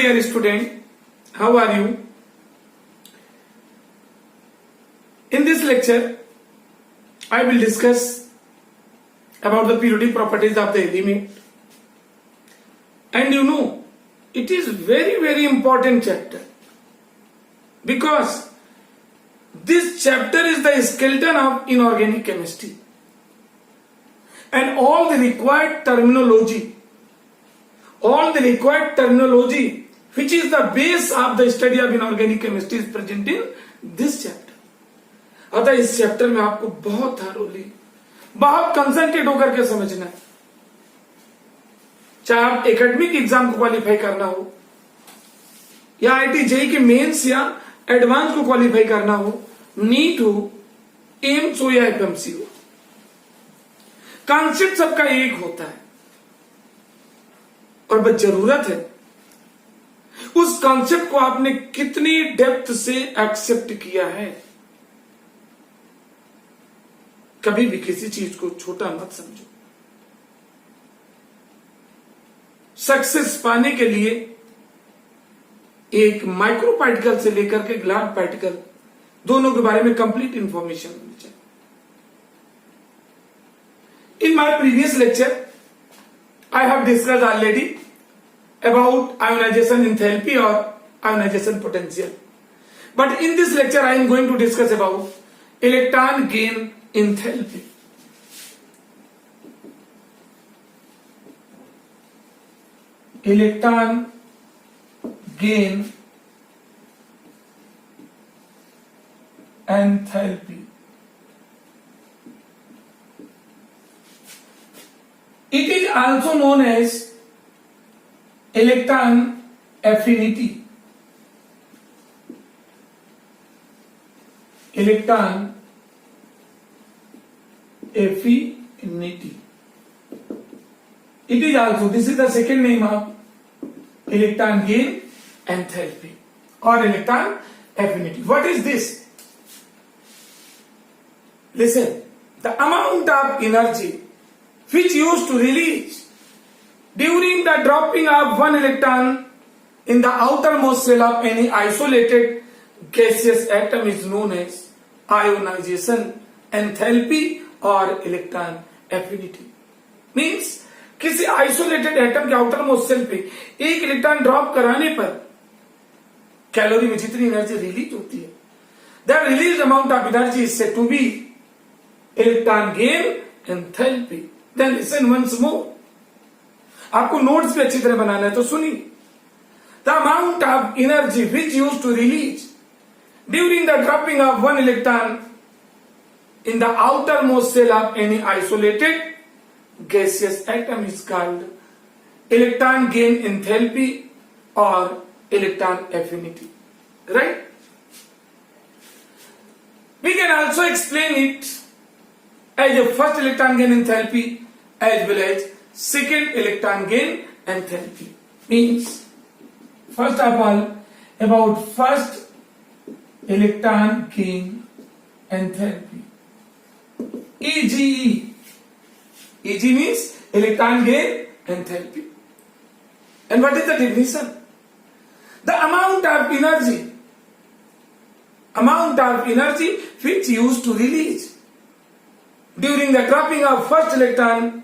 dear student, how are you? In this lecture, I will discuss about the periodic properties of the element. And you know, it is very important chapter because this chapter is the skeleton of inorganic chemistry. And all the required terminology which is the base of the study of inorganic chemistry is present in this chapter. अतः इस chapter में आपको बहुत thoroughly, बहुत concentrate होकर के समझना है। चाहे आप एकेडमिक एग्जाम को क्वालिफाई करना हो या आईआईटी जेईई के मेंस या एडवांस को क्वालिफाई करना हो, नीट हो, एम्स हो या एफएमसी हो, कॉन्सेप्ट सबका एक होता है और बस जरूरत है उस कॉन्सेप्ट को आपने कितनी डेप्थ से एक्सेप्ट किया है। कभी भी किसी चीज को छोटा मत समझो। सक्सेस पाने के लिए एक माइक्रो पार्टिकल से लेकर के ग्लास पार्टिकल दोनों के बारे में कंप्लीट इंफॉर्मेशन होनी चाहिए। In my previous lecture, I have discussed already about ionization enthalpy or ionization potential. But in this lecture, I am going to discuss about electron gain enthalpy. Electron gain enthalpy. It is also known as electron affinity. Electron affinity. It is also, this is the second name of electron gain enthalpy or electron affinity. What is this? Listen, the amount of energy which used to release during the dropping of one electron in the outermost shell of any isolated gaseous atom is known as ionization enthalpy or electron affinity. Means किसी isolated atom के outer most shell पे एक electron drop कराने पर calorie में जितनी energy release होती है, that release amount of energy is said to be electron gain enthalpy. Then listen once more, आपको नोट्स पे अच्छी तरह बनाना है तो सुनिए। The amount of energy which use to release during the dropping of one electron in the outermost shell of any isolated gaseous atom is called electron gain enthalpy or electron affinity, right? We can also explain it as a first electron gain enthalpy as well as second electron gain enthalpy. Means first of all about first electron gain enthalpy, EGE. EG means electron gain enthalpy. And what is the definition? The amount of energy which used to release during the dropping of first electron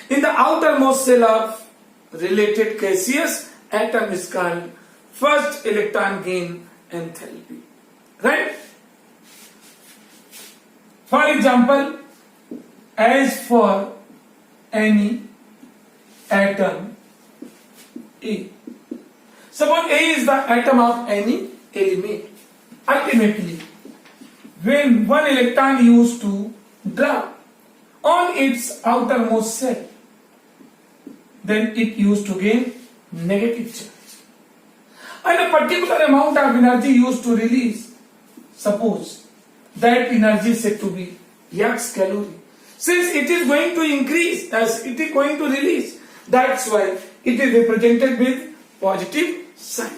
in the outermost shell of related gaseous atom is called first electron gain enthalpy. Right? For example, as for any atom A. Suppose A is the atom of any element. Ultimately, when one electron used to drop on its outermost shell, then it used to gain negative charge. And a particular amount of energy used to release. Suppose that energy is said to be X calorie. Since it is going to increase as it is going to release, that's why it is represented with positive sign.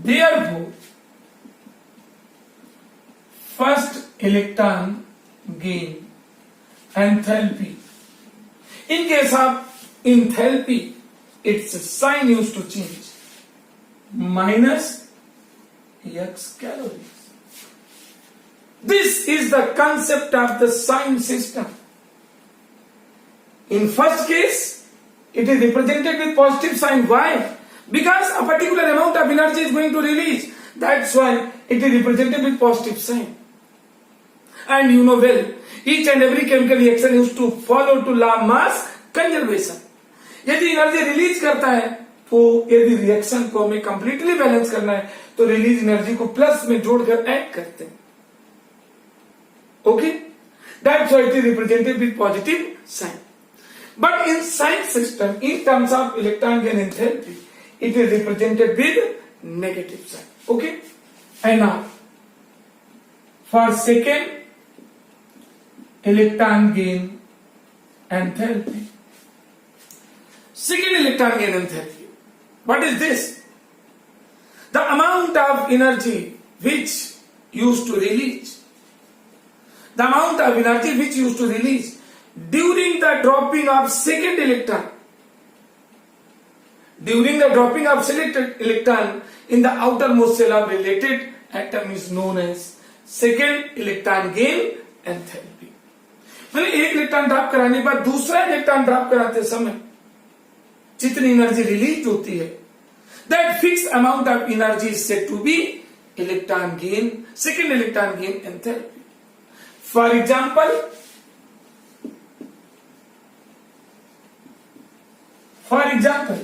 Therefore, first electron gain enthalpy. In case of enthalpy, its sign used to change. minus x calories. This is the concept of the sign system. In first case, it is represented with positive sign. Why? Because a particular amount of energy is going to release. That's why it is represented with positive sign. And you know well, each and every chemical reaction used to follow to law mass conservation. यदि energy release करता है तो यदि reaction को हमें completely balance करना है तो रिलीज एनर्जी को प्लस में जोड़कर ऐड करते हैं. Okay? That's why it is represented with positive sign. But in sign system, in terms of electron gain enthalpy, it is represented with negative sign. Okay? And now, for second electron gain enthalpy. Second electron gain enthalpy. What is this? The amount of energy which used to release. The amount of energy which used to release during the dropping of second electron. During the dropping of selected electron in the outermost shell of related atom is known as second electron gain enthalpy. मैंने एक electron drop कराने के बाद दूसरा electron drop कराते समय जितनी energy release होती है, that fixed amount of energy is said to be electron gain, second electron gain enthalpy. For example,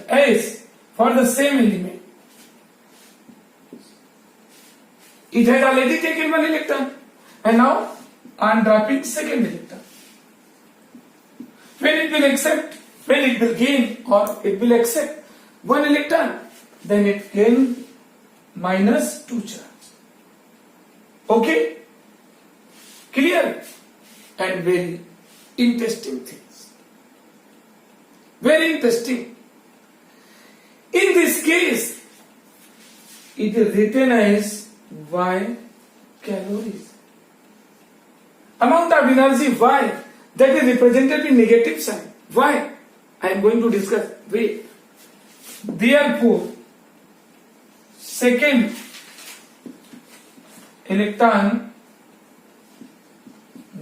as for the same element, it had already taken one electron and now I am dropping second electron. When it will gain or it will accept one electron, then it gain minus 2 charge. Okay? Clear? And very interesting things. Very interesting. In this case, it is written as Y calories. Amount of energy Y, that is represented in negative sign. Why? I am going to discuss. Wait. Therefore, second electron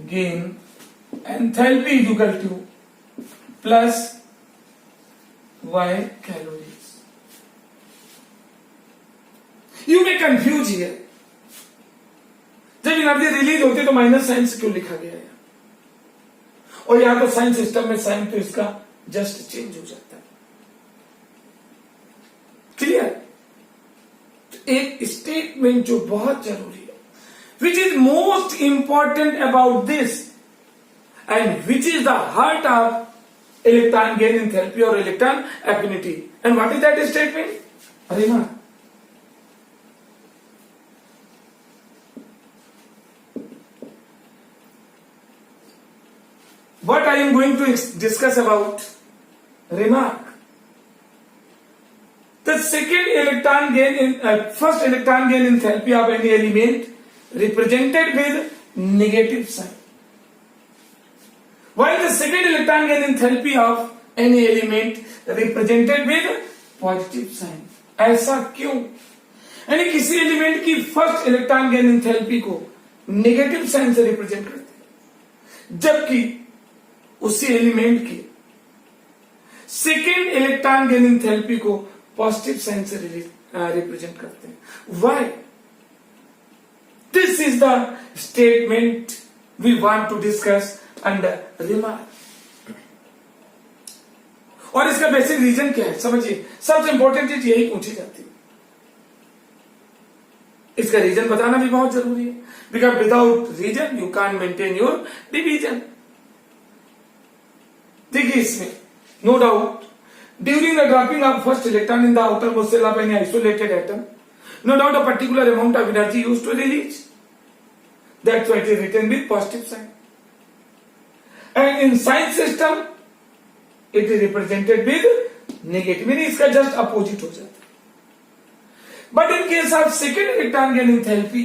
gain enthalpy is equal to plus Y calories. You may confuse here. जब energy release होती है तो minus sign से क्यों लिखा गया है, और यहां तो साइन सिस्टम में साइन तो इसका जस्ट चेंज हो जाता है. क्लियर? एक स्टेटमेंट जो बहुत जरूरी है, which is most important about this and which is the heart of electron gain enthalpy और electron affinity. And what is that statement? अरे ना, what I am going to discuss about remark. The second electron gain first electron gain enthalpy of any element represented with negative sign, while the second electron gain enthalpy of any element represented with positive sign. ऐसा क्यों? यानी किसी element की first electron gain enthalpy को negative sign से represent करते हैं, जबकि उसी एलिमेंट की सेकेंड इलेक्ट्रॉन गेन एंथैल्पी को पॉजिटिव साइन से रिप्रेजेंट करते हैं. Why? This is the statement we want to discuss under remark. और इसका बेसिक रीजन क्या है समझिए. सबसे इंपॉर्टेंट चीज यही पूछी जाती है. इसका रीजन बताना भी बहुत जरूरी है, because without reason you can maintain your division. देखिए इसमें no doubt during the dropping of first electron in the outermost shell of any isolated atom, no doubt a particular amount of energy used to release. That's why it is written with positive sign. And in sign system it is represented with negative, meaning इसका just opposite हो जाता है. But in case of second electron gain enthalpy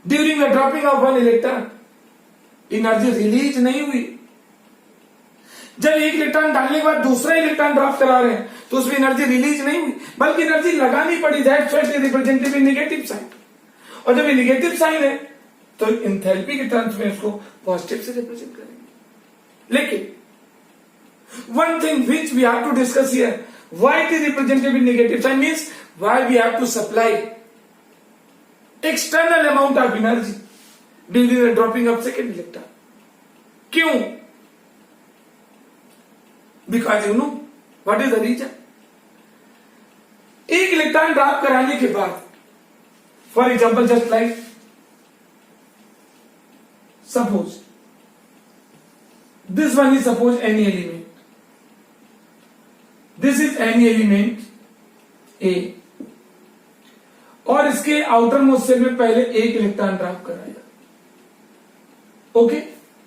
during the dropping of one electron, energy release नहीं हुई. जब एक electron डालने के बाद दूसरा इलेक्ट्रॉन ड्रॉप करा रहे हैं तो उसमें एनर्जी रिलीज नहीं हुई, बल्कि एनर्जी लगानी पड़ी। That's why it is represented in negative sign. और जब ये नेगेटिव साइन है तो एंथैल्पी के टर्म्स में इसको पॉजिटिव से रिप्रेजेंट करेंगे। लेकिन one thing which we have to discuss here, why it is represented in negative sign means why we have to supply external amount of energy during the dropping of second electron. क्यों? Because you know what is the reason. एक electron drop कराने के बाद, for example just like suppose this one is suppose any element, this is any element A, और इसके outer most shell में पहले एक इलेक्ट्रॉन ड्रॉप कराया, ओके,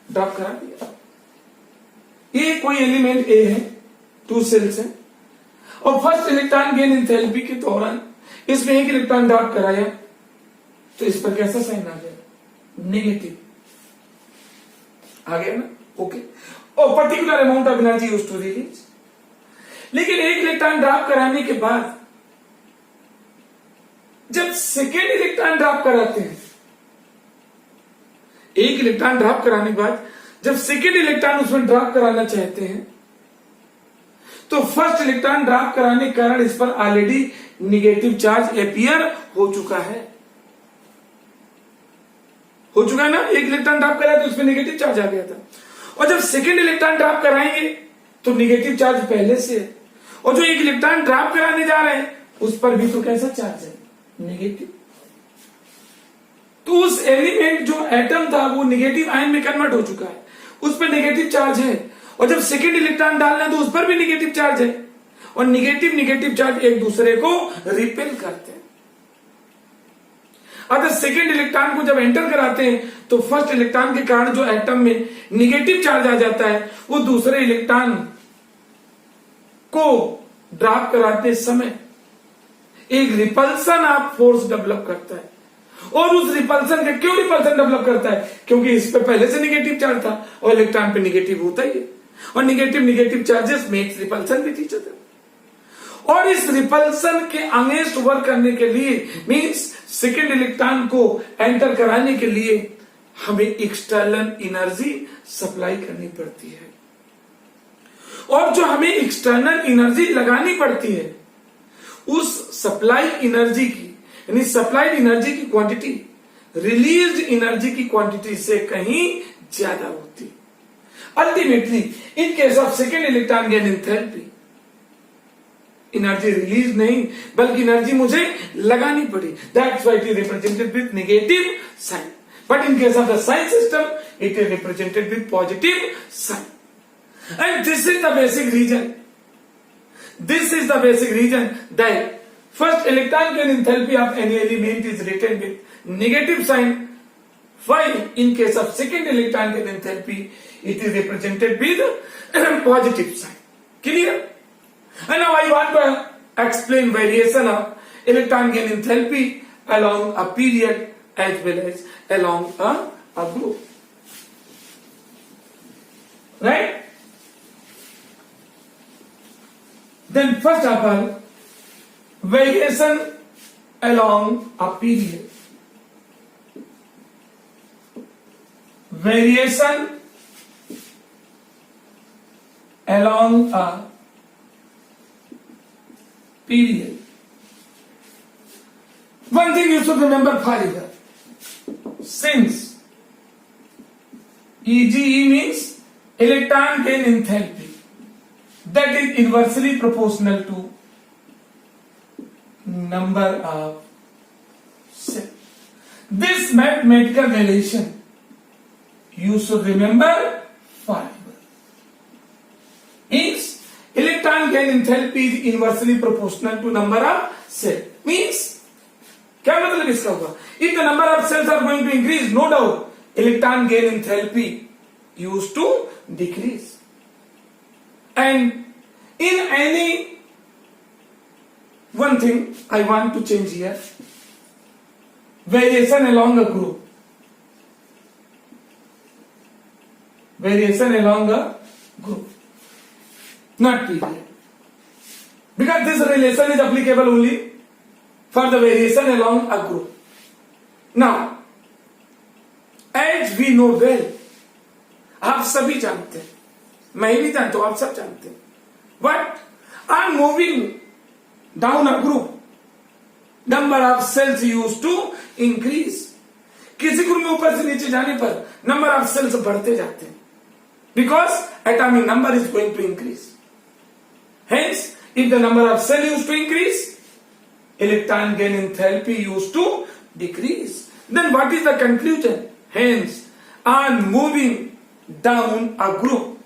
ड्रॉप करा दिया। ये कोई एलिमेंट ए है, 2 सेल्स है, और फर्स्ट इलेक्ट्रॉन गेन एंथैल्पी के दौरान इसमें एक इलेक्ट्रॉन ड्रॉप कराया, तो इस पर कैसा साइन आ गया? नेगेटिव आ गया ना, ओके। और particular amount of energy used to release. लेकिन एक इलेक्ट्रॉन ड्रॉप कराने के बाद जब सेकेंड इलेक्ट्रॉन ड्रॉप कराते हैं, एक इलेक्ट्रॉन ड्रॉप कराने के बाद जब सेकेंड इलेक्ट्रॉन उसमें ड्रॉप कराना चाहते हैं, तो फर्स्ट इलेक्ट्रॉन ड्रॉप कराने के कारण इस पर ऑलरेडी निगेटिव चार्ज अपीयर हो चुका है, ना। एक इलेक्ट्रॉन ड्रॉप कराया तो उसमें नेगेटिव चार्ज आ गया था, और जब सेकेंड इलेक्ट्रॉन ड्रॉप कराएंगे तो नेगेटिव चार्ज पहले से है, और जो एक इलेक्ट्रॉन ड्रॉप कराने जा रहे हैं उस पर भी तो कैसा चार्ज है? नेगेटिव। तो उस एलिमेंट जो एटम था वो नेगेटिव आयन में कन्वर्ट हो चुका है, उस पर नेगेटिव चार्ज है, और जब सेकेंड इलेक्ट्रॉन डालना है तो उस पर भी नेगेटिव चार्ज है, और नेगेटिव चार्ज एक दूसरे को रिपेल करते हैं। अगर सेकेंड इलेक्ट्रॉन को जब एंटर कराते हैं तो फर्स्ट इलेक्ट्रॉन के कारण जो एटम में नेगेटिव चार्ज आ जाता है वो दूसरे इलेक्ट्रॉन को ड्रॉप कराते समय एक रिपल्सन ऑफ फोर्स डेवलप करता है। और उस रिपल्सन का क्यों रिपल्सन डेवलप करता है? क्योंकि इस पे पहले से नेगेटिव चार्ज था और इलेक्ट्रॉन पे नेगेटिव होता ही है, और negative charges makes repulsion with each other. और इस रिपल्सन के अगेंस्ट वर्क करने के लिए मींस सेकेंड इलेक्ट्रॉन को एंटर कराने के लिए हमें एक्सटर्नल एनर्जी सप्लाई करनी पड़ती है, और जो हमें एक्सटर्नल एनर्जी लगानी पड़ती है उस सप्लाई एनर्जी की, यानी सप्लाइड एनर्जी की क्वांटिटी रिलीज्ड एनर्जी की क्वांटिटी से कहीं ज्यादा होती। Ultimately in case of second electron gain enthalpy, energy release नहीं बल्कि एनर्जी मुझे लगानी पड़ी। That's why it is represented with negative sign, but in case of the sign system it is represented with positive sign. And this is the basic reason, that first electron gain enthalpy of any element is written with negative sign, while in case of second electron gain enthalpy it is represented with positive sign. Clear? And now I want to explain variation of electron gain enthalpy along a period as well as along a group. Right? Then first of all, variation along a period. Variation along a period. One thing you should remember further. Since EGE means electron gain enthalpy, that is inversely proportional to number of cells. This mathematical relation you should remember forever. Means electron gain enthalpy is inversely proportional to number of cells. Means क्या मतलब इसका होगा? If the number of cells are going to increase, no doubt electron gain enthalpy used to decrease. And in any one thing I want to change here, variation along a group. Variation along a group, not period. Because this relation is applicable only for the variation along a group. Now, as we know well, आप सभी जानते हैं, मैं भी जानता हूं, आप सब जानते हैं, but I'm moving down a group, number of cells used to increase. किसी ग्रुप में ऊपर से नीचे जाने पर नंबर ऑफ सेल्स बढ़ते जाते हैं, because atomic number is going to increase. Hence, if the number of cells used to increase, electron gain enthalpy used to decrease. Then what is the conclusion? Hence, on moving down a group,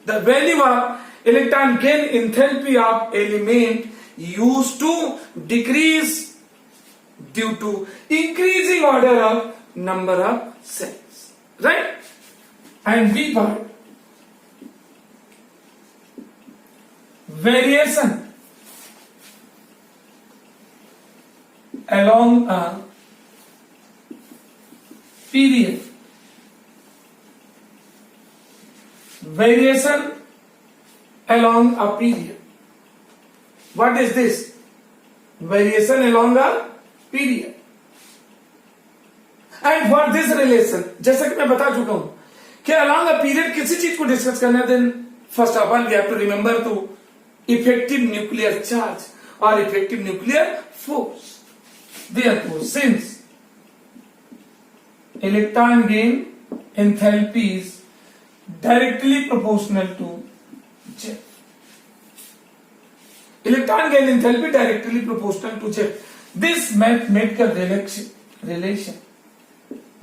the value of electron gain enthalpy of element used to decrease due to increasing order of number of cells. Right? And B part, variation along a period. Variation along a period. What is this? Variation along a period. And for this relation, जैसा कि मैं बता चुका हूं कि along a period किसी चीज को डिस्कस करना है, then first of all we have to remember to effective nuclear charge or effective nuclear force. Therefore, since electron gain enthalpy is directly proportional to J. Electron gain enthalpy directly proportional to J. This mathematical relation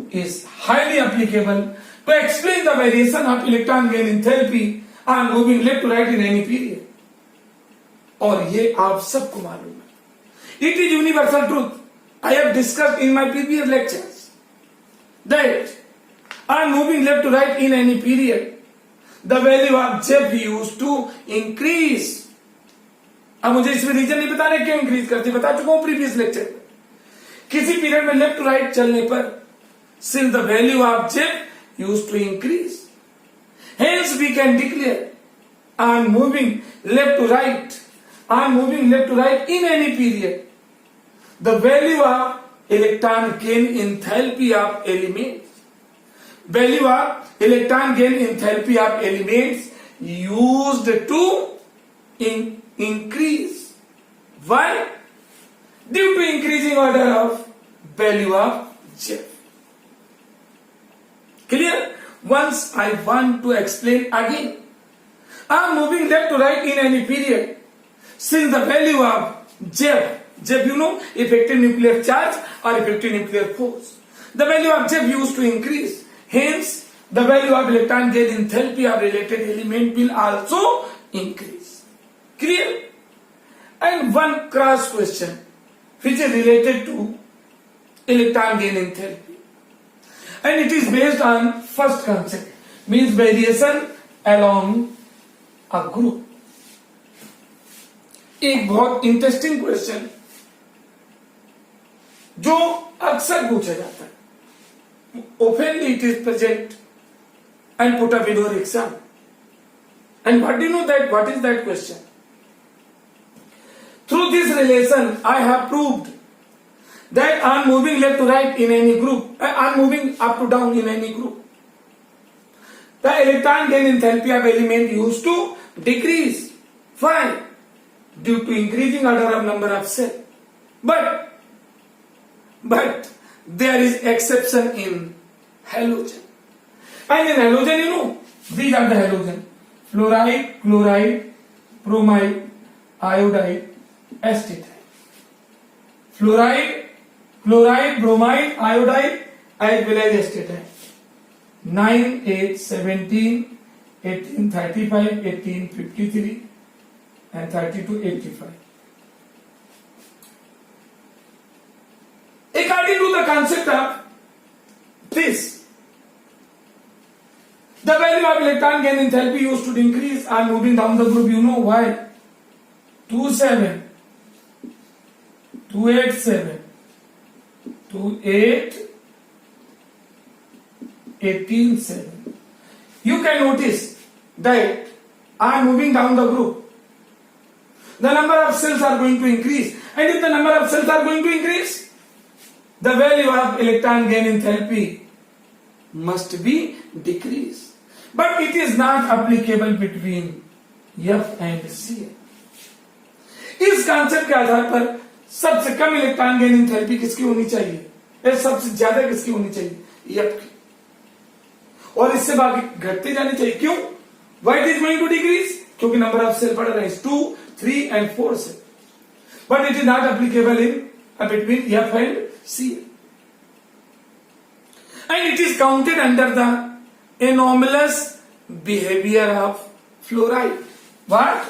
is highly applicable to explain the variation of electron gain enthalpy on moving left to right in any period. और ये आप सबको मालूम है. It is universal truth. I have discussed in my previous lectures that on moving left to right in any period, the value of Z used to increase. अब मुझे इसमें reason नहीं बता रहे क्यों इंक्रीज करती, बता चुका हूं प्रीवियस लेक्चर में. किसी पीरियड में लेफ्ट टू राइट चलने पर since the value of Z used to increase, hence we can declare on moving left to right in any period, the value of electron gain enthalpy of elements used to increase. Why? Due to increasing order of value of Z. Clear? Once I want to explain again. I am moving left to right in any period. Since the value of Z, you know, effective nuclear charge or effective nuclear force, the value of Z used to increase. Hence, the value of electron gain enthalpy of related element will also increase. Clear? And one cross question which is related to electron gain enthalpy. And it is based on first concept, means variation along a group. एक बहुत interesting question जो अक्सर पूछा जाता है, oftenly it is present and put up in your exam. And what do you know that? What is that question? Through this relation, I have proved that on moving left to right in any group, on moving up to down in any group, the electron gain enthalpy of element used to decrease. Why? Due to increasing order of number of cells. But there is exception in halogen. And in halogen, you know, these are the halogen: fluoride, chloride, bromide, iodide, acetate. Fluoride, chloride, bromide, iodide, as well as acetate. 9, 8, 17, 18, 35, 18, 53, and 32, 85. According to the concept of this, the value of electron gain enthalpy used to increase on moving down the group. You know why? 27, 287, 28, 18, 7. You can notice that on moving down the group, the number of cells are going to increase. And if the number of cells are going to increase, the value of electron gain enthalpy must be decreased. But it is not applicable between F and Cl. इस concept के आधार पर सबसे कम electron gain enthalpy किसकी होनी चाहिए, या सबसे ज्यादा किसकी होनी चाहिए, F की, और इससे बाकी घटते जानी चाहिए. क्यों? Why it is going to decrease? क्योंकि नंबर ऑफ सेल बढ़ रहे हैं, 2, 3 and 4 shell. But it is not applicable in between F and Cl. And it is counted under the anomalous behavior of fluoride. What?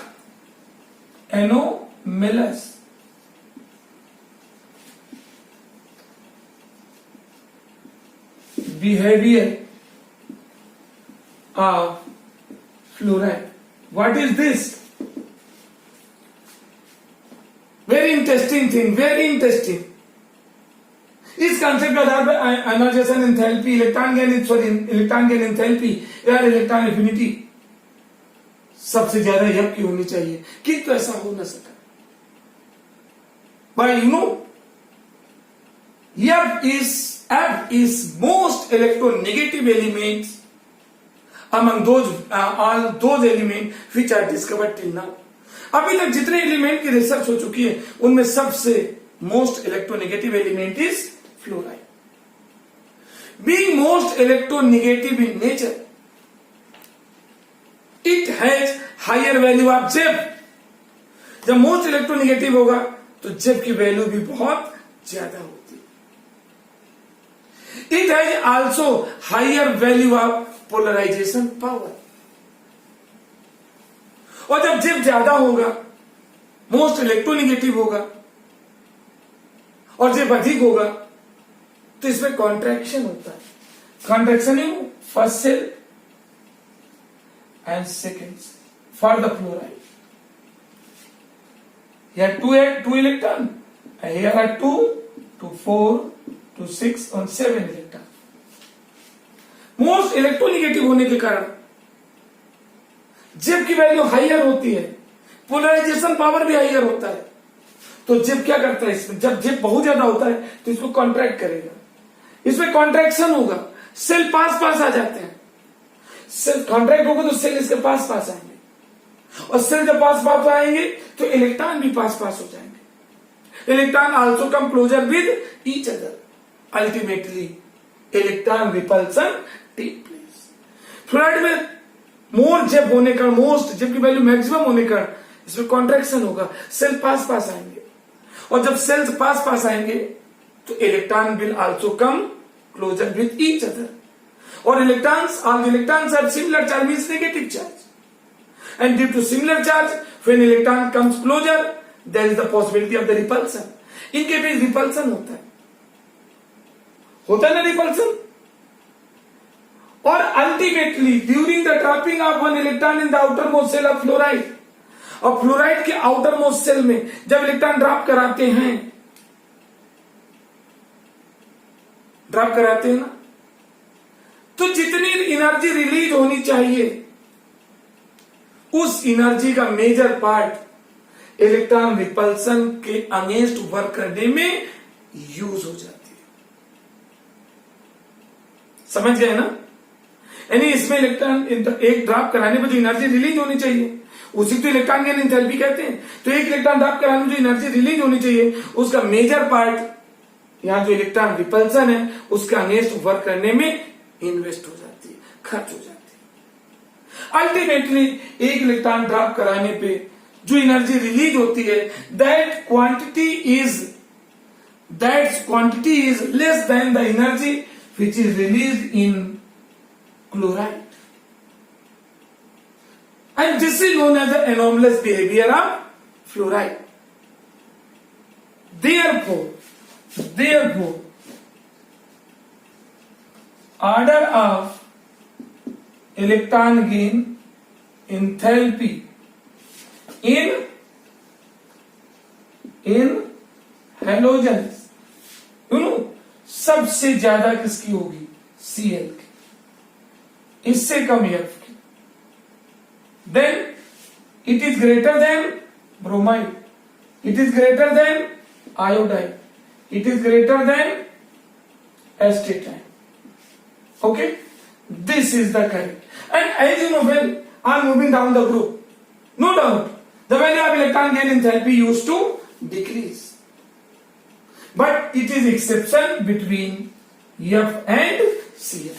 Anomalous behavior of fluoride. What is this? Very interesting thing, very interesting. इस concept के आधार पर ionisation enthalpy, electron gain enthalpy या electron affinity सबसे ज्यादा F की होनी चाहिए, किंतु ऐसा हो न सका. But you know, F is most electronegative element among all those elements which are discovered till now. अभी तक जितने एलिमेंट की रिसर्च हो चुकी है उनमें सबसे most electronegative element is fluoride. Being most electronegative in nature, it has higher value of Zeff. जब मोस्ट इलेक्ट्रोनेगेटिव होगा तो जेब की वैल्यू भी बहुत ज्यादा होती है. It has also higher value of polarization power. और जब जेब ज्यादा होगा, मोस्ट इलेक्ट्रोनेगेटिव होगा और जेब अधिक होगा तो इसमें कॉन्ट्रैक्शन होता है. Contraction in first shell and seconds for the fluoride. Here two electron, and here are 2 to 4 to 6 and 7 electron. Most electronegative होने के कारण जेब की वैल्यू हाइयर होती है, पोलराइजेशन पावर भी हाइयर होता है. तो जेब क्या करता है इसमें, जब जेब बहुत ज्यादा होता है तो इसको कॉन्ट्रैक्ट करेगा, इसमें कॉन्ट्रैक्शन होगा, सेल पास आ जाते हैं. सेल कॉन्ट्रैक्ट होगा तो सेल इसके पास आएंगे, और सेल जब पास आएंगे तो इलेक्ट्रॉन भी पास हो जाएंगे. Electron also come closer with each other. Ultimately electron repulsion take place. Fluoride में मोर जेब होने का, मोस्ट जेब की वैल्यू मैक्सिमम होने का इसमें कॉन्ट्रैक्शन होगा, सेल पास आएंगे, और जब सेल्स पास आएंगे तो electron will also come closer with each other. Or all the electrons have similar charge, means negative charge. And due to similar charge, when electron comes closer, there is the possibility of the repulsion. इनके बीच repulsion होता है ना repulsion. और ultimately, during the dropping of one electron in the outermost cell of fluoride, और fluoride के outermost cell में जब electron drop कराते हैं ना, तो जितनी एनर्जी रिलीज होनी चाहिए उस एनर्जी का मेजर पार्ट इलेक्ट्रॉन रिपल्सन के अगेंस्ट वर्क करने में यूज हो जाती है. समझ गए ना? यानी इसमें इलेक्ट्रॉन एक ड्रॉप कराने पर जो एनर्जी रिलीज होनी चाहिए उसी तो इलेक्ट्रॉन गेन एंथैल्पी कहते हैं. तो एक इलेक्ट्रॉन ड्रॉप कराने में जो एनर्जी रिलीज होनी चाहिए उसका मेजर पार्ट, यहां जो इलेक्ट्रॉन रिपल्सन है उसके अगेंस्ट वर्क करने में इन्वेस्ट हो जाती है, खर्च हो जाती है. अल्टीमेटली एक इलेक्ट्रॉन ड्रॉप कराने पे जो एनर्जी रिलीज होती है that quantity is less than the energy which is release in chloride. And this is known as the anomalous behaviour of fluoride. Therefore, order of electron gain enthalpy in halogens, सबसे ज्यादा किसकी होगी? Cl की, इससे कम F की. Then it is greater than bromide. It is greater than iodide. It is greater than astatine. Okay? This is the correct. And as you know well, I am moving down the group. No doubt, the value of electron gain enthalpy used to decrease. But it is exception between F and Cl.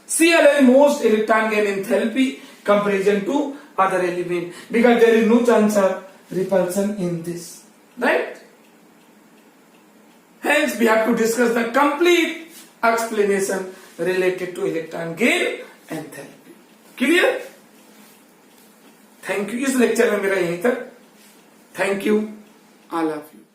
Cl has most electron gain enthalpy comparison to other element because there is no chance of repulsion in this. Right? Hence, we have to discuss the complete explanation related to electron gain enthalpy. Clear? Thank you. इस lecture में मेरा यहीं तक. Thank you, all of you.